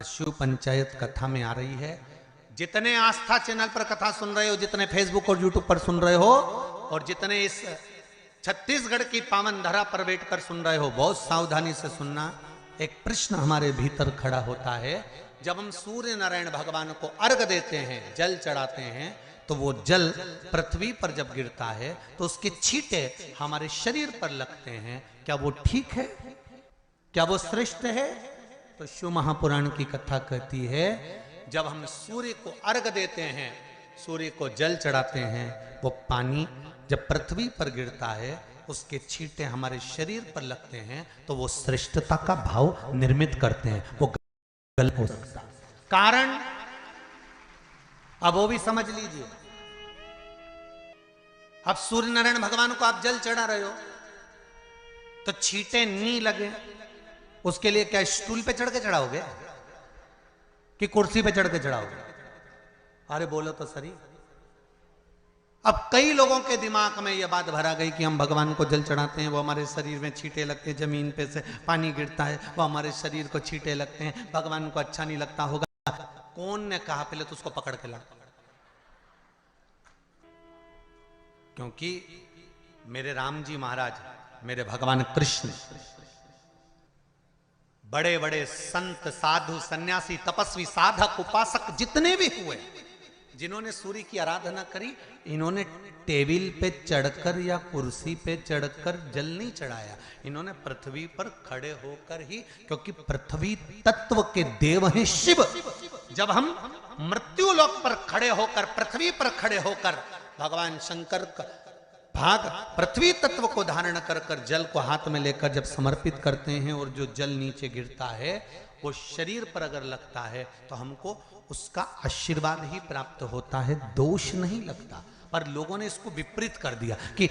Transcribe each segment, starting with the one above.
शिव पंचायत कथा में आ रही है। जितने आस्था चैनल पर कथा सुन रहे हो, जितने फेसबुक और यूट्यूब पर सुन रहे हो, और जितने इस छत्तीसगढ़ की पावन धरा पर बैठकर सुन रहे हो, बहुत सावधानी से सुनना। एक प्रश्न हमारे भीतर खड़ा होता है। जब हम सूर्य नारायण भगवान को अर्घ देते हैं, जल चढ़ाते हैं, तो वो जल पृथ्वी पर जब गिरता है तो उसके छींटे हमारे शरीर पर लगते हैं। क्या वो ठीक है? क्या वो श्रेष्ठ है? तो शिव महापुराण की कथा कहती है, जब हम सूर्य को अर्घ देते हैं, सूर्य को जल चढ़ाते हैं, वो पानी जब पृथ्वी पर गिरता है, उसके छींटे हमारे शरीर पर लगते हैं, तो वो श्रेष्ठता का भाव निर्मित करते हैं। वो गलत हो सकता कारण अब वो भी समझ लीजिए। अब सूर्य नारायण भगवान को आप जल चढ़ा रहे हो तो छींटे नहीं लगे, उसके लिए क्या स्टूल पे चढ़ के चढ़ाओगे कि कुर्सी पे चढ़ के चढ़ाओगे? अरे बोलो तो सही। अब कई लोगों के दिमाग में यह बात भरा गई कि हम भगवान को जल चढ़ाते हैं, वो हमारे शरीर में छींटे लगते हैं, जमीन पे से पानी गिरता है, वो हमारे शरीर को छींटे लगते हैं, भगवान को अच्छा नहीं लगता होगा। कौन ने कहा? पहले तो उसको पकड़ के ला। क्योंकि मेरे राम जी महाराज, मेरे भगवान कृष्ण, बड़े बड़े संत, साधु, सन्यासी, तपस्वी, साधक, उपासक जितने भी हुए, जिन्होंने सूर्य की आराधना करी, इन्होंने टेबल पे चढ़कर या कुर्सी पे चढ़कर जल नहीं चढ़ाया। इन्होंने पृथ्वी पर खड़े होकर ही, क्योंकि पृथ्वी तत्व के देव हैं शिव। जब हम मृत्यु लोक पर खड़े होकर, पृथ्वी पर खड़े होकर, भगवान शंकर का भाग पृथ्वी तत्व को धारण कर कर जल को हाथ में लेकर जब समर्पित करते हैं, और जो जल नीचे गिरता है वो शरीर पर अगर लगता है तो हमको उसका आशीर्वाद ही प्राप्त होता है, दोष नहीं लगता। पर लोगों ने इसको विपरीत कर दिया। कि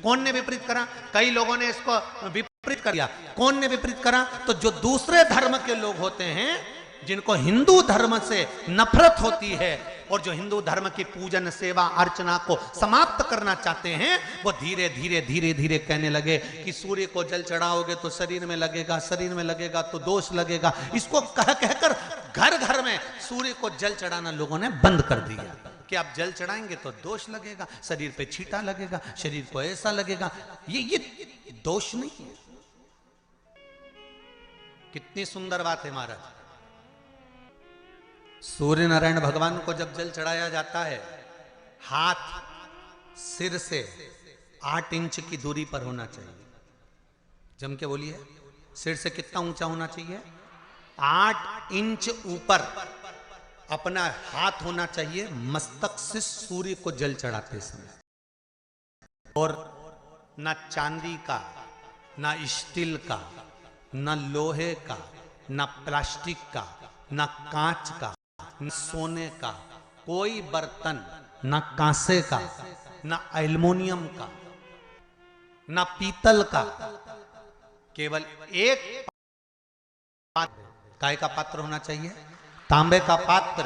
कौन ने विपरीत करा? कई लोगों ने इसको विपरीत कर दिया। कौन ने विपरीत करा? तो जो दूसरे धर्म के लोग होते हैं, जिनको हिंदू धर्म से नफरत होती है और जो हिंदू धर्म की पूजन, सेवा, अर्चना को समाप्त करना चाहते हैं, वो धीरे धीरे धीरे धीरे कहने लगे कि सूर्य को जल चढ़ाओगे तो शरीर में लगेगा, शरीर में लगेगा तो दोष लगेगा। इसको कह कहकर घर घर में सूर्य को जल चढ़ाना लोगों ने बंद कर दिया कि आप जल चढ़ाएंगे तो दोष लगेगा, शरीर पे छींटा लगेगा, शरीर को ऐसा लगेगा। ये दोष नहीं है। कितनी सुंदर बात है महाराज। सूर्य नारायण भगवान को जब जल चढ़ाया जाता है, हाथ सिर से 8 इंच की दूरी पर होना चाहिए। जम के बोलिए, सिर से कितना ऊंचा होना चाहिए? 8 इंच ऊपर अपना हाथ होना चाहिए मस्तक से सूर्य को जल चढ़ाते समय। और ना चांदी का, ना स्टील का, ना लोहे का, ना प्लास्टिक का, ना कांच का, न सोने का कोई बर्तन, न कांसे का, न एल्युमिनियम का, न पीतल का, केवल एक काय का पात्र होना चाहिए, तांबे का पात्र।